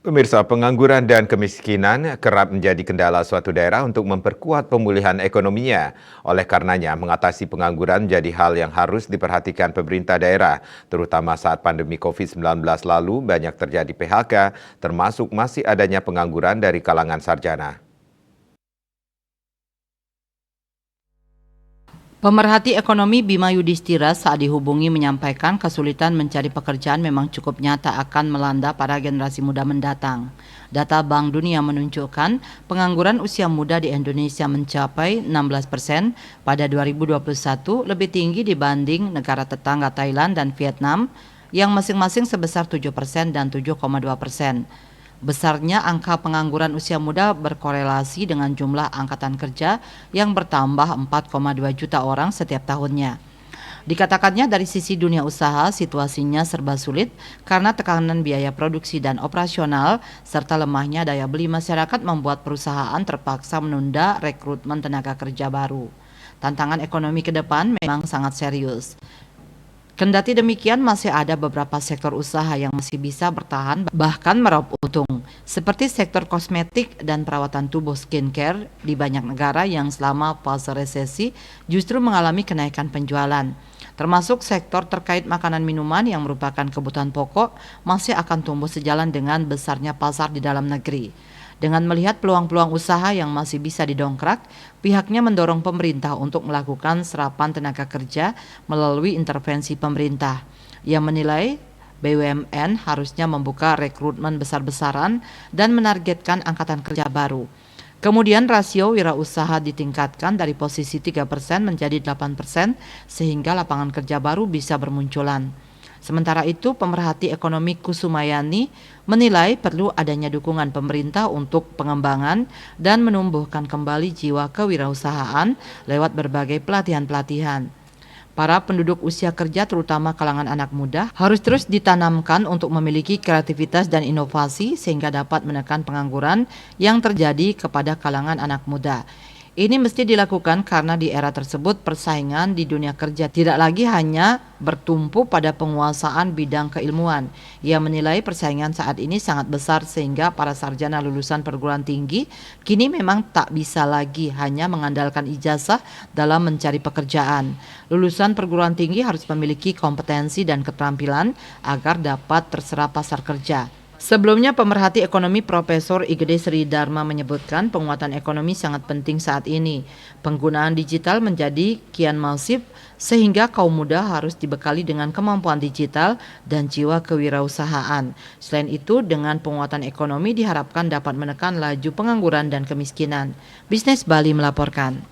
Pemirsa, pengangguran dan kemiskinan kerap menjadi kendala suatu daerah untuk memperkuat pemulihan ekonominya. Oleh karenanya, mengatasi pengangguran menjadi hal yang harus diperhatikan pemerintah daerah, terutama saat pandemi COVID-19 lalu banyak terjadi PHK, termasuk masih adanya pengangguran dari kalangan sarjana. Pemerhati ekonomi Bima Yudhistira saat dihubungi menyampaikan kesulitan mencari pekerjaan memang cukup nyata akan melanda para generasi muda mendatang. Data Bank Dunia menunjukkan pengangguran usia muda di Indonesia mencapai 16% pada 2021, lebih tinggi dibanding negara tetangga Thailand dan Vietnam yang masing-masing sebesar 7% dan 7,2%. Besarnya angka pengangguran usia muda berkorelasi dengan jumlah angkatan kerja yang bertambah 4,2 juta orang setiap tahunnya. Dikatakannya dari sisi dunia usaha, situasinya serba sulit karena tekanan biaya produksi dan operasional serta lemahnya daya beli masyarakat membuat perusahaan terpaksa menunda rekrutmen tenaga kerja baru. Tantangan ekonomi ke depan memang sangat serius. Kendati demikian, masih ada beberapa sektor usaha yang masih bisa bertahan bahkan meraup untung, seperti sektor kosmetik dan perawatan tubuh skincare di banyak negara yang selama fase resesi justru mengalami kenaikan penjualan. Termasuk sektor terkait makanan minuman yang merupakan kebutuhan pokok masih akan tumbuh sejalan dengan besarnya pasar di dalam negeri. Dengan melihat peluang-peluang usaha yang masih bisa didongkrak, pihaknya mendorong pemerintah untuk melakukan serapan tenaga kerja melalui intervensi pemerintah. Ia menilai BUMN harusnya membuka rekrutmen besar-besaran dan menargetkan angkatan kerja baru. Kemudian rasio wirausaha ditingkatkan dari posisi 3% menjadi 8% sehingga lapangan kerja baru bisa bermunculan. Sementara itu, pemerhati ekonomi Kusumayani menilai perlu adanya dukungan pemerintah untuk pengembangan dan menumbuhkan kembali jiwa kewirausahaan lewat berbagai pelatihan-pelatihan. Para penduduk usia kerja terutama kalangan anak muda harus terus ditanamkan untuk memiliki kreativitas dan inovasi sehingga dapat menekan pengangguran yang terjadi kepada kalangan anak muda. Ini mesti dilakukan karena di era tersebut persaingan di dunia kerja tidak lagi hanya bertumpu pada penguasaan bidang keilmuan. Ia menilai persaingan saat ini sangat besar sehingga para sarjana lulusan perguruan tinggi kini memang tak bisa lagi hanya mengandalkan ijazah dalam mencari pekerjaan. Lulusan perguruan tinggi harus memiliki kompetensi dan keterampilan agar dapat terserap pasar kerja. Sebelumnya, pemerhati ekonomi Profesor Igede Sri Dharma menyebutkan penguatan ekonomi sangat penting saat ini. Penggunaan digital menjadi kian masif sehingga kaum muda harus dibekali dengan kemampuan digital dan jiwa kewirausahaan. Selain itu, dengan penguatan ekonomi diharapkan dapat menekan laju pengangguran dan kemiskinan. Bisnis Bali melaporkan.